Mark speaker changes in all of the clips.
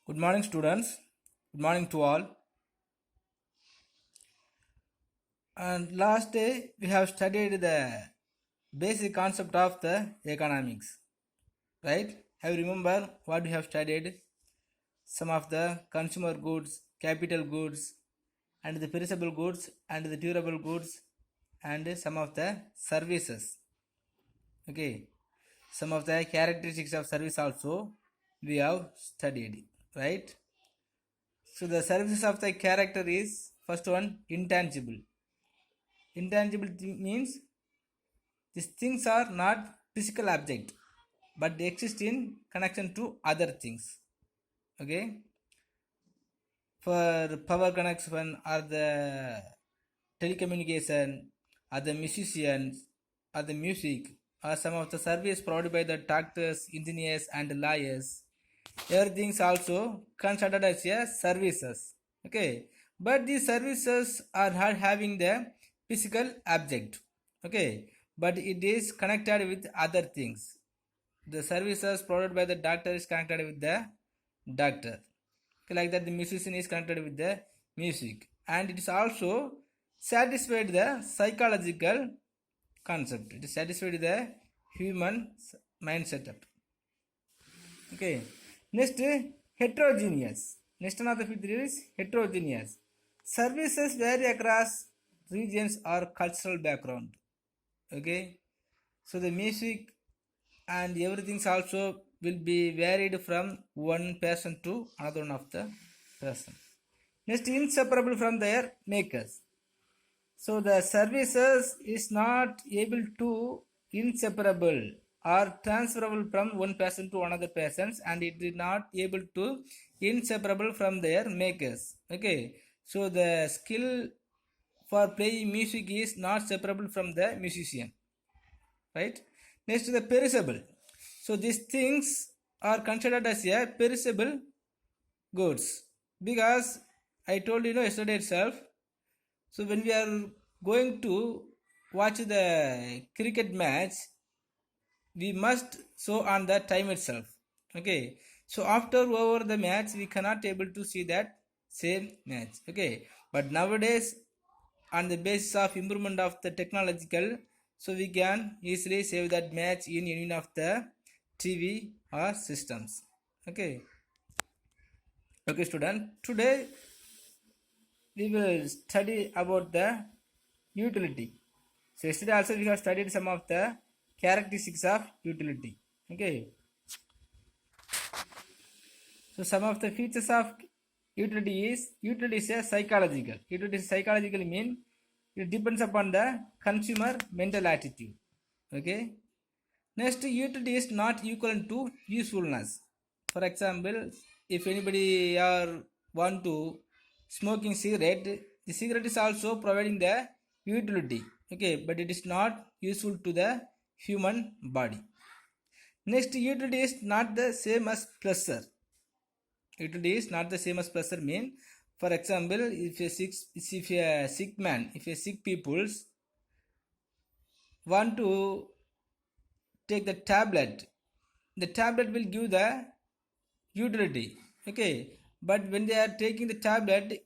Speaker 1: Good morning, students. Good morning to all. And last day we have studied the basic concept of the economics, right? Have you remember what we have studied? Some of the consumer goods, capital goods, and the perishable goods, and the durable goods, and some of the services. Okay, some of the characteristics of service also we have studied, right? So the services of the character is first one intangible. Intangible means these things are not physical object, but they exist in connection to other things. Okay, for power connection or the telecommunication or the musicians or the music or some of the service provided by the doctors, engineers and lawyers. Everything is also considered as a services. Okay, but these services are not having the physical object. Okay, but it is connected with other things. The services provided by the doctor is connected with the doctor. Okay, like that the musician is connected with the music, and it is also satisfied the psychological concept. It is satisfied the human mind setup. Okay. Next, heterogeneous. Next another feature is heterogeneous. Services vary across regions or cultural background. Okay. So the music and everything also will be varied from one person to another one of the person. Next, inseparable from their makers. So the services is not able to inseparable or transferable from one person to another persons, and it is not able to inseparable from their makers. Okay, so the skill for playing music is not separable from the musician, right? Next, the perishable. So these things are considered as a perishable goods, because I told you yesterday itself. So when we are going to watch the cricket match, we must show on the time itself. Okay. So after over the match, we cannot able to see that same match. Okay. But nowadays, on the basis of improvement of the technological, so we can easily save that match in any of the TV or systems. Okay. Okay, student. Today we will study about the utility. So yesterday also we have studied some of the characteristics of utility. Okay. So some of the features of utility is a psychological. Utility is psychological mean it depends upon the consumer mental attitude. Okay. Next, utility is not equivalent to usefulness. For example, if anybody want to smoking cigarette, the cigarette is also providing the utility. Okay, but it is not useful to the human body. Next, utility is not the same as pleasure. Utility is not the same as pleasure mean. For example, if a sick man, if a sick peoples want to take the tablet will give the utility. Okay, but when they are taking the tablet,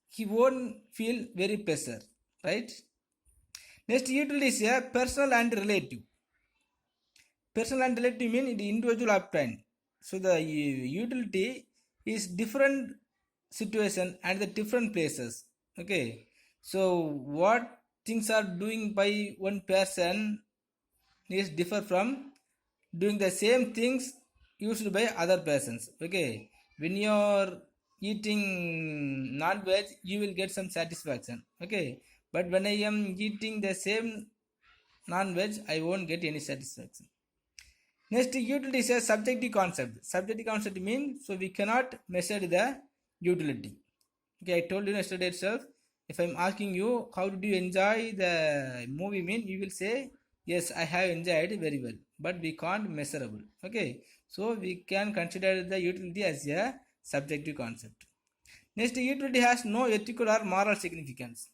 Speaker 1: he won't feel very pleasure, right? Next, utility is a personal and relative. Personal and relative mean it individual obtained. So the utility is different situation and the different places. Okay, so what things are doing by one person is differ from doing the same things used by other persons. Okay, when you're eating non-veg, you will get some satisfaction. Okay, but when I am eating the same non-veg, I won't get any satisfaction. Next, utility is a subjective concept. Subjective concept means so we cannot measure the utility. Okay, I told you yesterday itself. If I'm asking you how did you enjoy the movie, mean you will say yes, I have enjoyed very well, but we can't measurable. Okay, so we can consider the utility as a subjective concept. Next, utility has no ethical or moral significance.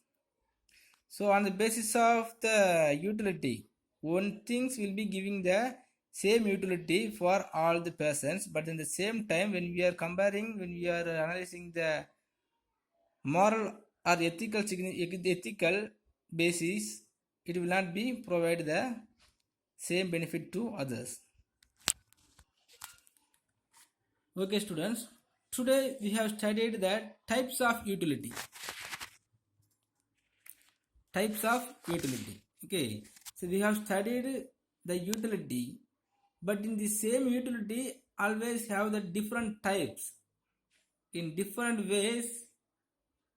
Speaker 1: So on the basis of the utility, one things will be giving the same utility for all the persons, but in the same time when we are comparing, when we are analyzing the moral or ethical basis, it will not be provide the same benefit to others. Okay students, today we have studied the types of utility. Okay, so we have studied the utility, but in the same utility always have the different types. In different ways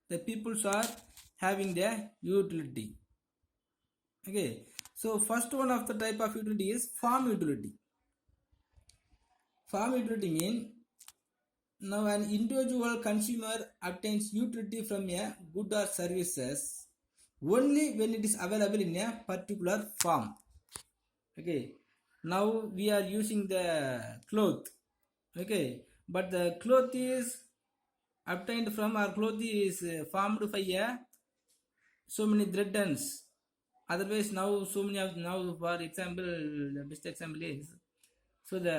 Speaker 1: the peoples are having their utility. Okay, so first one of the type of utility is farm utility. Farm utility means now an individual consumer obtains utility from a good or services only when it is available in a particular farm. Okay, now we are using the cloth. Okay, but the cloth is obtained from, our cloth is formed by a so many thread ends. Otherwise now so many of, now for example, the best example is so the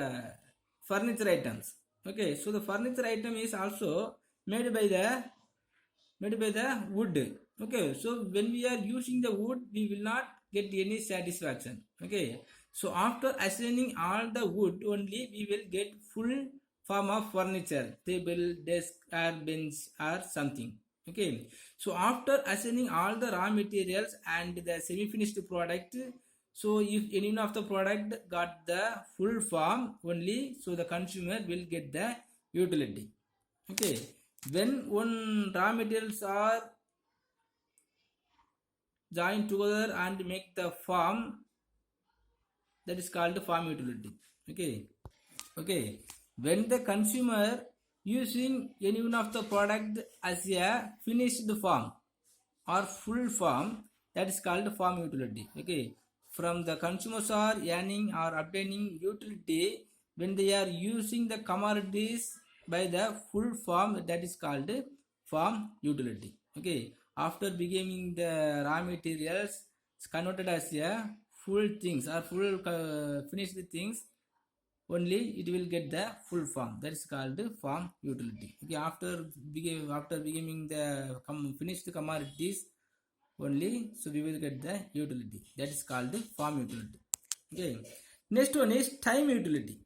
Speaker 1: furniture items. Okay, so the furniture item is also made by the wood. Okay, so when we are using the wood we will not get any satisfaction. Okay, so after assigning all the wood only we will get full form of furniture, table, desk or bench or something. Okay, so after assigning all the raw materials and the semi finished product, so if any of the product got the full form only, so the consumer will get the utility. Okay, when one raw materials are joined together and make the form, that is called farm utility. Okay, when the consumer using any one of the product as a finished form or full form, that is called farm utility. Okay, from the consumers are earning or obtaining utility when they are using the commodities by the full form, that is called farm utility. Okay, after becoming the raw materials converted as a full things or full finished things, only it will get the full form, that is called farm utility. Okay, after becoming the finished commodities only, so we will get the utility, that is called farm utility. Okay, next one is time utility.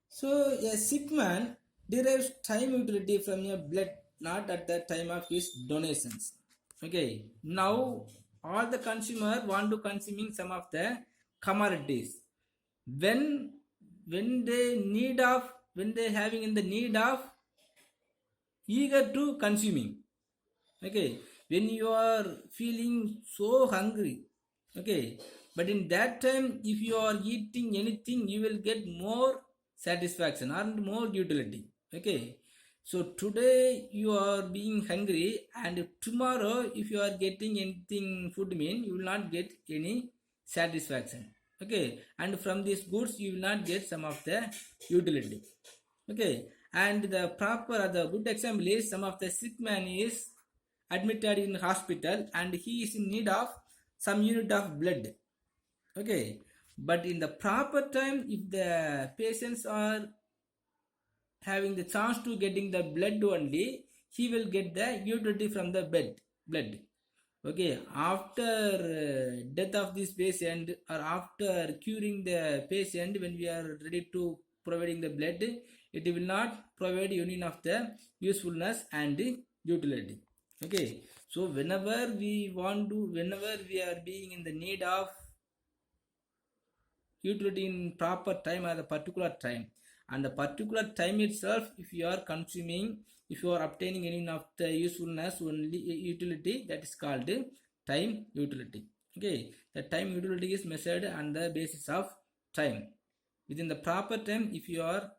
Speaker 1: So a sick man derives time utility from a blood not at the time of his donations. Okay, now all the consumer want to consuming some of the commodities. when when they need of, when they having in the need of, eager to consuming. Okay, when you are feeling so hungry. Okay, but in that time if you are eating anything you will get more satisfaction or more utility. Okay, so today you are being hungry and tomorrow if you are getting anything food mean you will not get any satisfaction. Okay, and from these goods you will not get some of the utility. Okay, and the proper the good example is some of the sick man is admitted in hospital and he is in need of some unit of blood. Okay, but in the proper time if the patients are having the chance to getting the blood only, he will get the utility from the blood. Okay, after death of this patient or after curing the patient, when we are ready to providing the blood, it will not provide any of the usefulness and utility. Okay, so whenever we want to, whenever we are being in the need of utility in proper time at a particular time, and the particular time itself if you are consuming, if you are obtaining any of the usefulness only utility, that is called time utility. Okay, the time utility is measured on the basis of time. Within the proper time if you are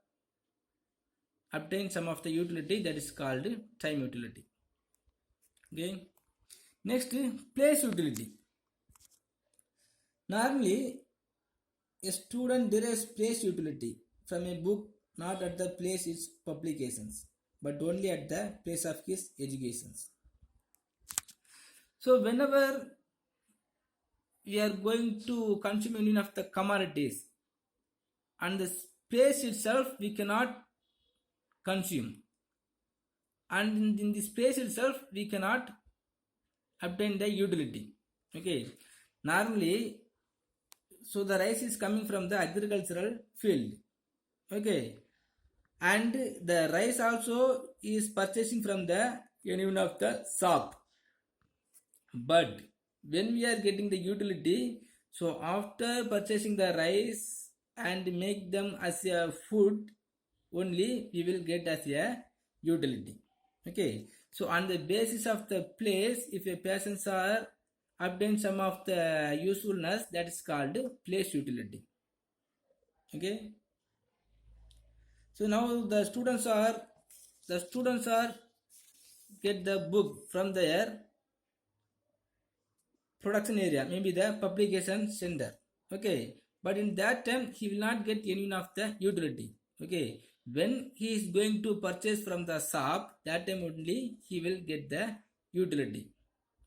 Speaker 1: obtain some of the utility, that is called time utility. Okay, next place utility. Normally a student derives place utility from a book not at the place its publications, but only at the place of his educations. So whenever we are going to consume any of the commodities, and the space itself we cannot consume, and in the space itself we cannot obtain the utility. Okay, normally, so the rice is coming from the agricultural field. Okay, and the rice also is purchasing from the any one of the shop. But when we are getting the utility, so after purchasing the rice and make them as a food, only we will get as a utility. Okay, so on the basis of the place, if a persons are obtain some of the usefulness, that is called place utility. Okay, so now the students are get the book from their production area, maybe the publication center. Okay, but in that time he will not get any of the utility. Okay, when he is going to purchase from the shop, that time only he will get the utility.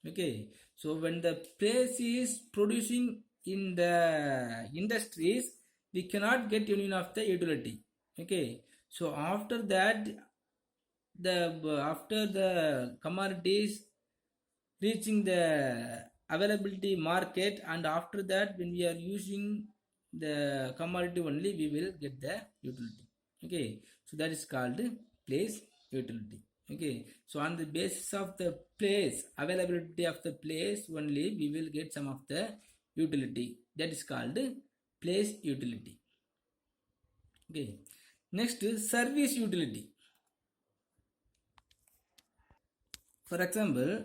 Speaker 1: Okay, so when the place is producing in the industries, we cannot get any of the utility. Okay, so after that, after the commodities reaching the availability market, and after that when we are using the commodity only, we will get the utility. Okay, so that is called place utility. Okay, so on the basis of the place, availability of the place only, we will get some of the utility, that is called place utility. Okay, next is service utility. For example,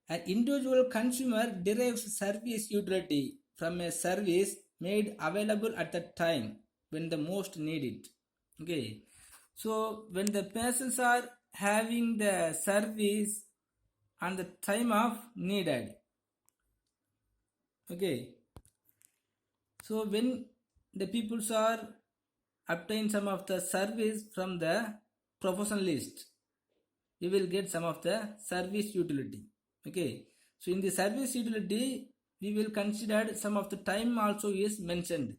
Speaker 1: an individual consumer derives service utility from a service made available at the time when the most need it. Okay, so when the persons are having the service on the time of needed. Okay, so when the peoples are obtain some of the service from the professionalist, we will get some of the service utility. Okay, so in the service utility, we will consider some of the time also is mentioned.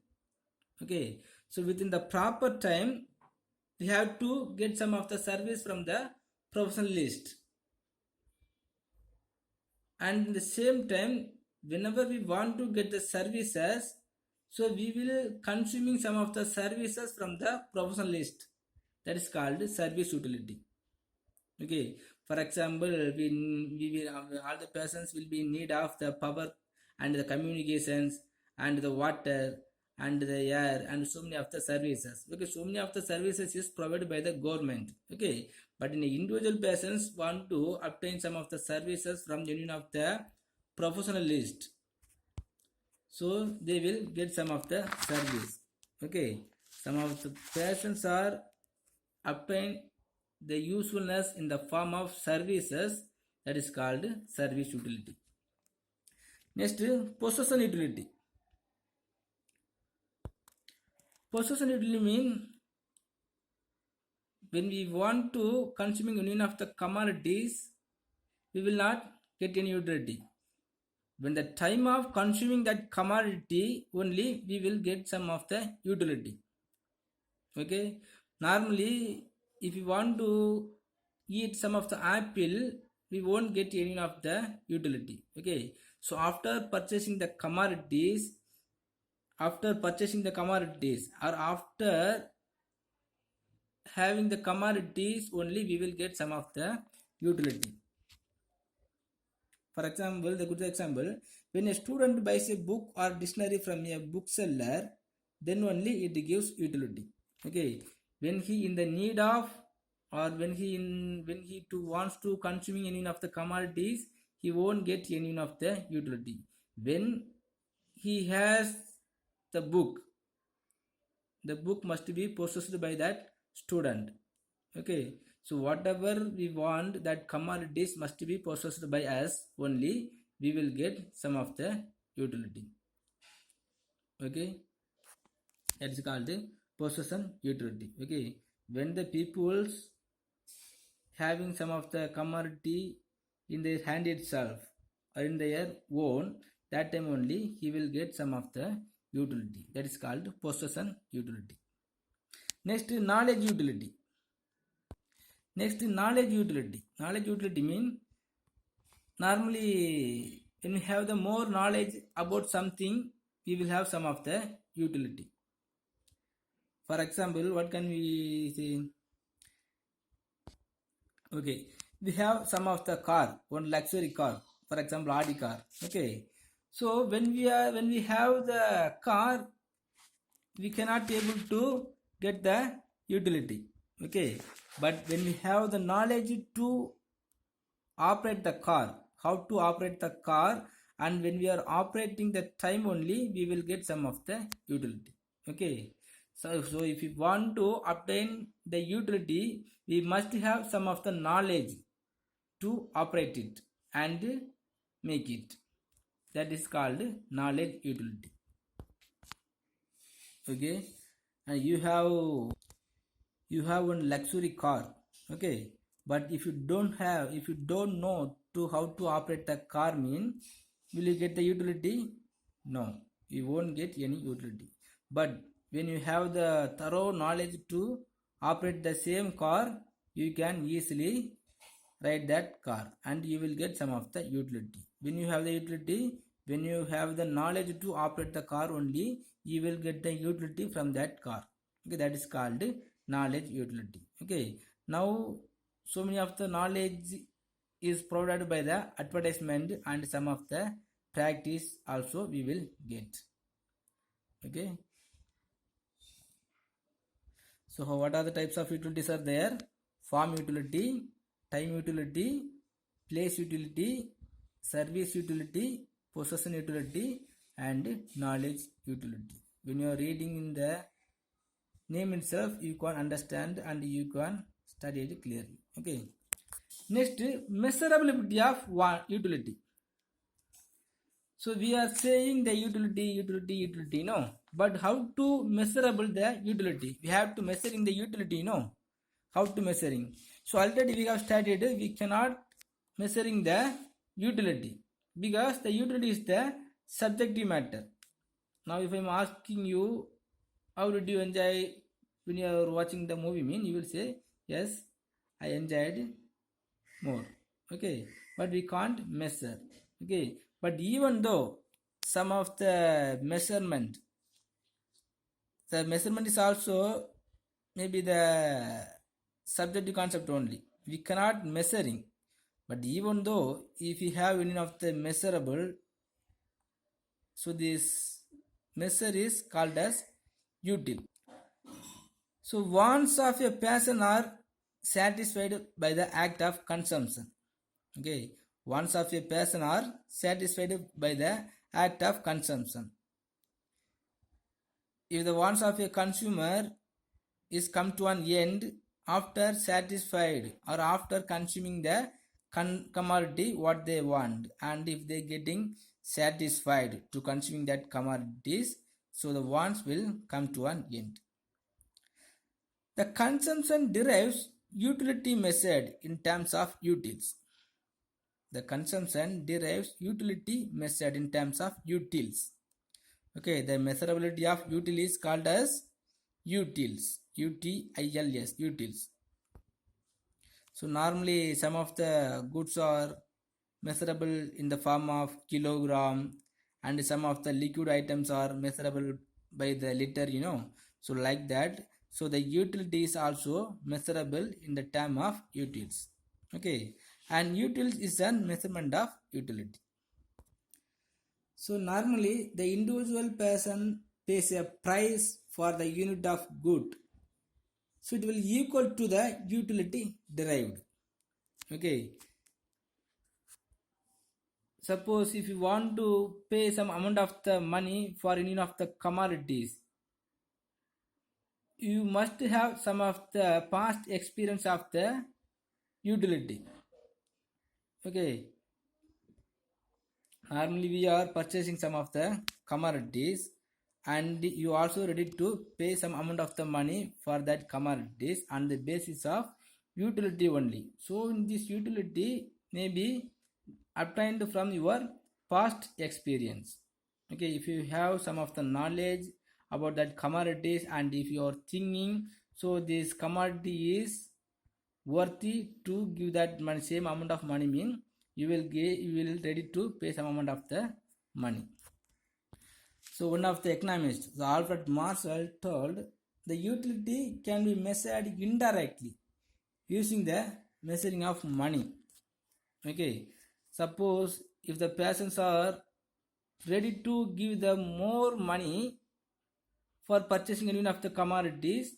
Speaker 1: Okay, so within the proper time, we have to get some of the service from the professionalist, and in the same time, whenever we want to get the services, so we will consuming some of the services from the professionalist, that is called service utility. Okay, for example, we will all the persons will be in need of the power and the communications and the water and the air and so many of the services. Okay, so many of the services is provided by the government. Okay, but in individual persons want to obtain some of the services from the union of the professional list, so they will get some of the service. Okay, some of the persons are obtain the usefulness in the form of services, that is called service utility. Next, possession utility. Possession utility means when we want to consuming any of the commodities, we will not get any utility. When the time of consuming that commodity only, we will get some of the utility. Okay, normally if you want to eat some of the apple, we won't get any of the utility. Okay, so after purchasing the commodities, or after having the commodities only, we will get some of the utility. For example, the good example, when a student buys a book or dictionary from a bookseller, then only it gives utility. Okay, when he in the need of, or when he too wants to consuming any of the commodities, he won't get any of the utility. When he has the book must be possessed by that student. Okay, so whatever we want, that commodities must be possessed by us, only we will get some of the utility. Okay, that is called the possession utility. Okay, when the peoples having some of the commodity in their hand itself or in their own, that time only he will get some of the utility. That is called possession utility. Next, knowledge utility. Knowledge utility. Knowledge utility means normally when we have the more knowledge about something, we will have some of the utility. For example, what can we say? Okay, we have some of the car, one luxury car, for example, Audi car. Okay, so when we have the car, we cannot able to get the utility. Okay, but when we have the knowledge to operate the car, how to operate the car, and when we are operating the time only, we will get some of the utility. Okay, so if we want to obtain the utility, we must have some of the knowledge to operate it and make it. That is called knowledge utility. Okay, and you have one luxury car. Okay, but if you don't know to how to operate the car, mean will you get the utility? No, you won't get any utility. But when you have the thorough knowledge to operate the same car, you can easily ride that car and you will get some of the utility. When you have the utility, when you have the knowledge to operate the car only, you will get the utility from that car. Okay, that is called knowledge utility. Okay, now so many of the knowledge is provided by the advertisement and some of the practice also we will get. Okay, so what are the types of utilities are there? Form utility, time utility, place utility, service utility, possession utility, and knowledge utility. When you are reading in the name itself, you can understand and you can study it clearly. Okay, next, measurability of one utility. So we are saying the utility, no, but how to measurable the utility? We have to measuring the utility, no, how to measuring? So already we have started, we cannot measuring the utility because the utility is the subjective matter. Now if I am asking you, how did you enjoy when you are watching the movie, mean you will say, yes, I enjoyed more. Okay, but we can't measure. Okay, but even though some of the measurement is also maybe the subjective concept only, we cannot measuring. But even though if we have any of the measurable, so this measure is called as util. So wants of a person are satisfied by the act of consumption. Okay, wants of a person are satisfied by the act of consumption. If the wants of a consumer is come to an end after satisfied or after consuming the commodity what they want, and if they getting satisfied to consuming that commodities, so the wants will come to an end. The consumption derives utility measured in terms of utils. The consumption derives utility measured in terms of utils. Okay, the measurability of util is called as utils. UTILS, utils. So normally some of the goods are measurable in the form of kilogram, and some of the liquid items are measurable by the liter, so like that. So the utility is also measurable in the term of utils. Okay, and utils is a measurement of utility. So normally the individual person pays a price for the unit of good, so it will equal to the utility derived. Okay, suppose if you want to pay some amount of the money for any of the commodities, you must have some of the past experience of the utility. Okay, normally we are purchasing some of the commodities and you also ready to pay some amount of the money for that commodities on the basis of utility only. So in this utility may be obtained from your past experience. Okay, if you have some of the knowledge about that commodities, and if you are thinking so this commodity is worthy to give that money, same amount of money, mean you will ready to pay some amount of the money. So one of the economists, Alfred Marshall, told the utility can be measured indirectly using the measuring of money. Okay, suppose if the persons are ready to give the more money for purchasing any of the commodities,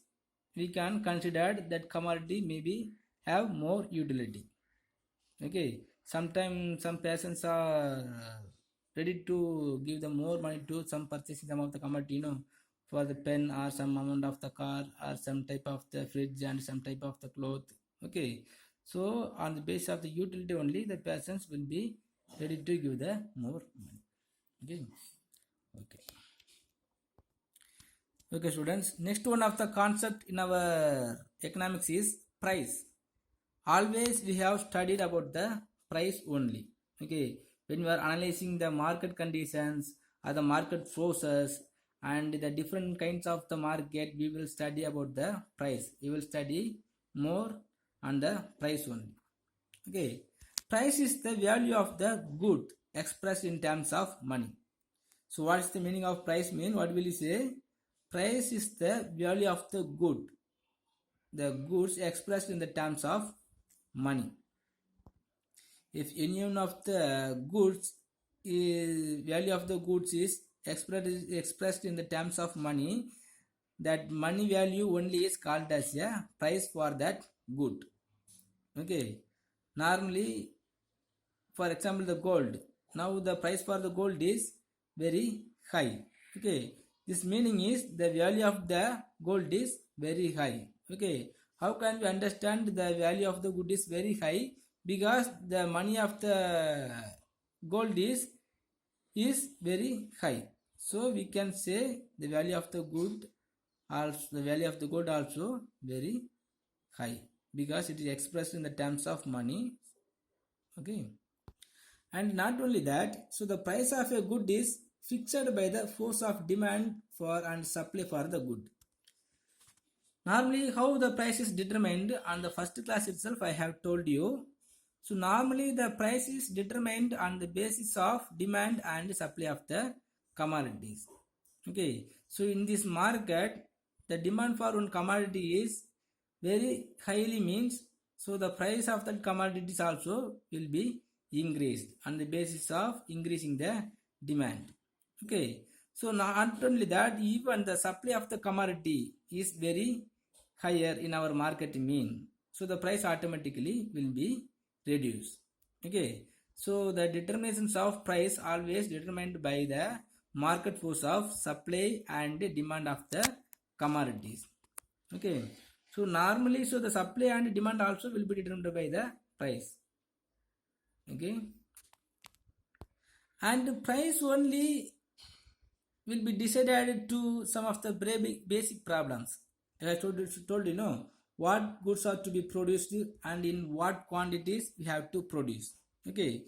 Speaker 1: we can consider that commodity maybe have more utility. Okay, sometimes some persons are ready to give the more money to some purchasing some of the commodity, for the pen or some amount of the car or some type of the fridge and some type of the cloth. Okay, so on the basis of the utility only, the persons will be ready to give the more money. Okay. Okay. Okay, students. Next one of the concept in our economics is price. Always we have studied about the price only. Okay, when we are analyzing the market conditions or the market forces and the different kinds of the market, we will study about the price. We will study more on the price only. Okay, price is the value of the good expressed in terms of money. So what is the meaning of price mean? What will you say? Price is the value of the goods expressed in the terms of money. If any one of the goods is value of the goods is expressed in the terms of money, that money value only is called as a price for that good. Okay, normally, for example, the gold, now the price for the gold is very high. Okay, this meaning is the value of the gold is very high. Okay, how can we understand the value of the good is very high? Because the money of the gold is very high, so we can say the value of the good also, the value of the gold also very high, because it is expressed in the terms of money. Okay, and not only that, so the price of a good is fixed by the force of demand for and supply for the good. Normally, how the price is determined on the first class itself, I have told you. So normally the price is determined on the basis of demand and supply of the commodities. Okay, so in this market, the demand for one commodity is very highly, means so the price of that commodities also will be increased on the basis of increasing the demand. Okay, so not only that, even the supply of the commodity is very higher in our market mean, so the price automatically will be reduced. Okay, so the determinations of price always determined by the market force of supply and demand of the commodities. Okay, so normally, so the supply and demand also will be determined by the price. Okay, and price only will be decided to some of the basic problems. As I told you, what goods are to be produced and in what quantities we have to produce. Okay,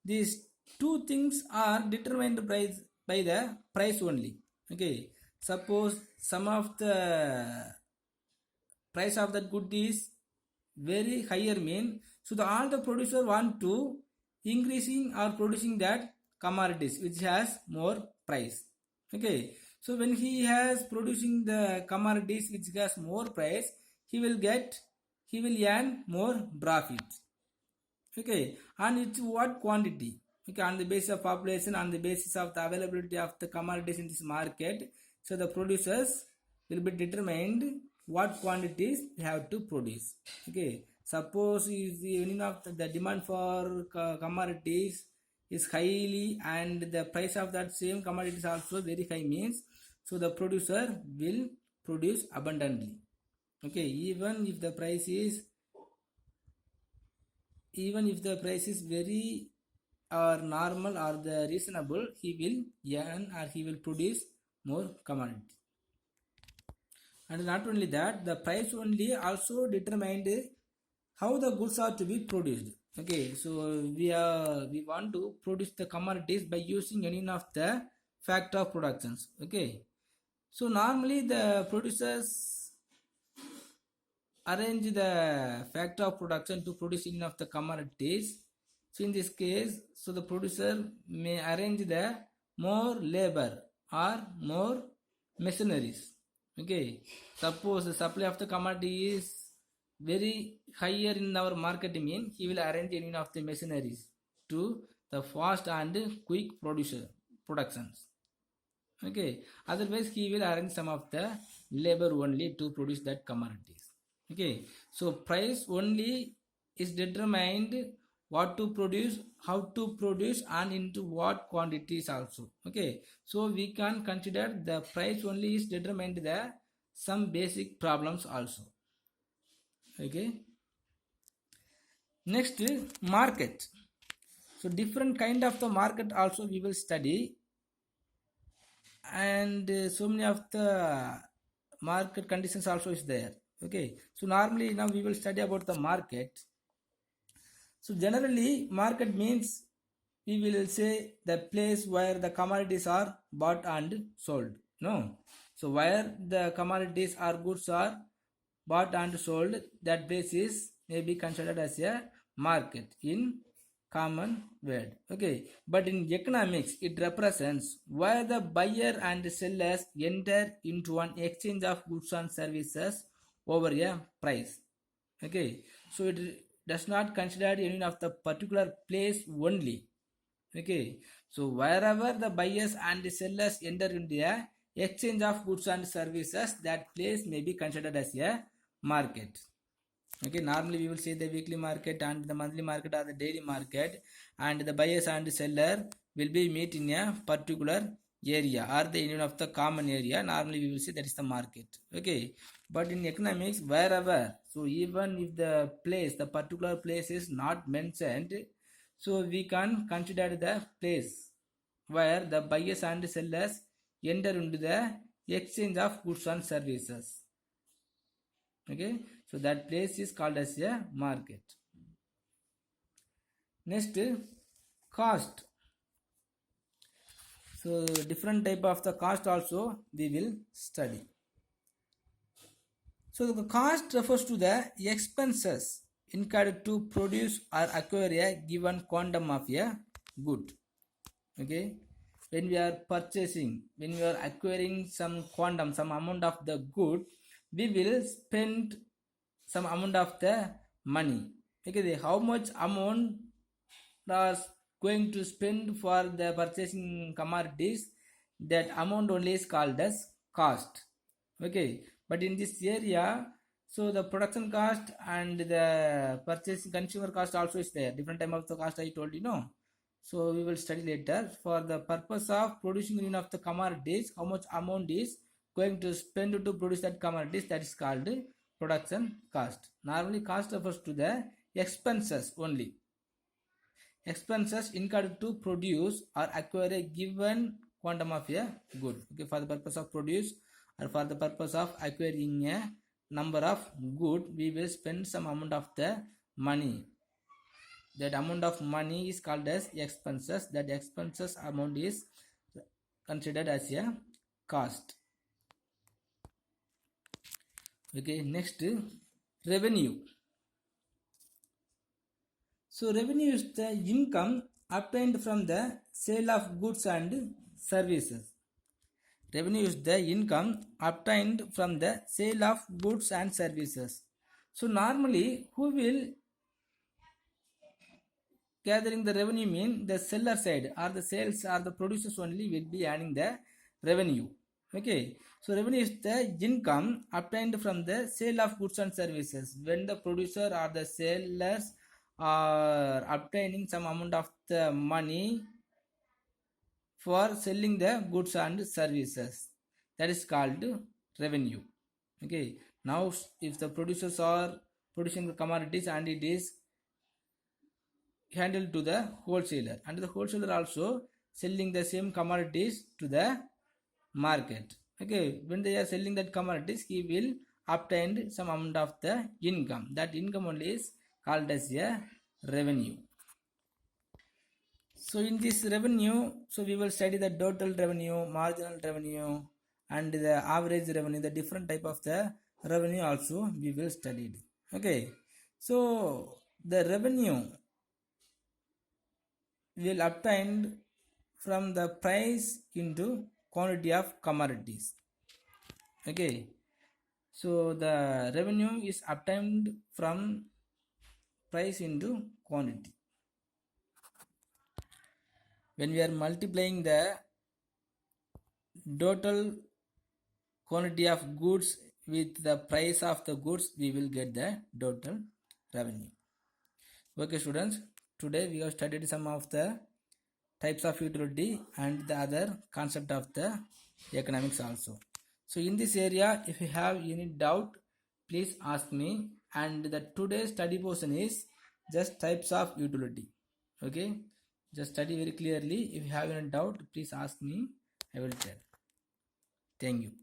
Speaker 1: these two things are determined by the price only. Okay, suppose some of the price of that good is very higher mean, so all the producer want to increasing or producing that commodities which has more price. Okay, so when he has producing the commodities which has more price, he will earn more profit. Okay, and it's what quantity. Okay, on the basis of population, on the basis of the availability of the commodities in this market, so the producers will be determined what quantities they have to produce. Okay, suppose is the of the demand for commodities is highly and the price of that same commodity is also very high means, so the producer will produce abundantly. Okay, even if the price is very or normal or the reasonable, he will earn or he will produce more commodity. And not only that, the price only also determined how the goods are to be produced. Okay, so we want to produce the commodities by using any of the factor of productions. Okay, so normally the producers arrange the factor of production to produce any of the commodities. So in this case, so the producer may arrange the more labor or more machineries. Okay, suppose the supply of the commodity is very higher in our market, mean he will arrange any of the machineries to the fast and quick producer productions. Okay, otherwise he will arrange some of the labor only to produce that commodities. Okay, so price only is determined what to produce, how to produce, and into what quantities also. Okay, so we can consider the price only is determined the some basic problems also. Okay, next market. So different kind of the market also we will study, and so many of the market conditions also is there. Okay, so normally now we will study about the market. So generally market means we will say the place where the commodities are bought and sold. No, so where the commodities or goods are bought and sold, that place is may be considered as a market in common word. Okay, but in economics it represents where the buyer and sellers enter into an exchange of goods and services over a price. Okay, so it does not consider any of the particular place only. Okay, so wherever the buyers and the sellers enter into a exchange of goods and services, that place may be considered as a market. Okay, normally we will say the weekly market and the monthly market or the daily market, and the buyers and the seller will be meet in a particular area or the union of the common area. Normally we will say that is the market. Okay, but in economics wherever, so even if the place, the particular place is not mentioned, so we can consider the place where the buyers and sellers enter into the exchange of goods and services. Okay, so that place is called as a market. Next, cost. So different type of the cost also we will study. So the cost refers to the expenses incurred to produce or acquire a given quantum of a good. Okay, when we are purchasing, when we are acquiring some quantum, some amount of the good, we will spend some amount of the money. Okay, how much amount are going to spend for the purchasing commodities, that amount only is called as cost. Okay, but in this area, so the production cost and the purchasing consumer cost also is there. Different type of the cost I told you, no. So we will study later. For the purpose of producing one of the commodities, how much amount is going to spend to produce that commodities, that is called production cost. Normally cost refers to the expenses only. Expenses incurred to produce or acquire a given quantum of a good. Okay, for the purpose of produce or for the purpose of acquiring a number of good, we will spend some amount of the money. That amount of money is called as expenses. That expenses amount is considered as a cost. Okay, next, revenue. So revenue is the income obtained from the sale of goods and services. Revenue is the income obtained from the sale of goods and services. So normally who will gathering the revenue, mean the seller side or the sales or the producers only will be earning the revenue. Okay, so revenue is the income obtained from the sale of goods and services. When the producer or the sellers are obtaining some amount of the money for selling the goods and services, that is called revenue. Okay, now if the producers are producing the commodities and it is handled to the wholesaler, and the wholesaler also selling the same commodities to the market. Okay, when they are selling that commodities, he will obtain some amount of the income. That income only is called as a revenue. So in this revenue, so we will study the total revenue, marginal revenue, and the average revenue, the different type of the revenue also we will study it. Okay, so the revenue will obtained from the price into quantity of commodities. Okay, so the revenue is obtained from price into quantity. When we are multiplying the total quantity of goods with the price of the goods, we will get the total revenue. Okay students, today we have studied some of the types of utility and the other concept of the economics also. So in this area, if you have any doubt, please ask me. And the today's study portion is just types of utility. Okay, just study very clearly. If you have any doubt, please ask me. I will tell. Thank you.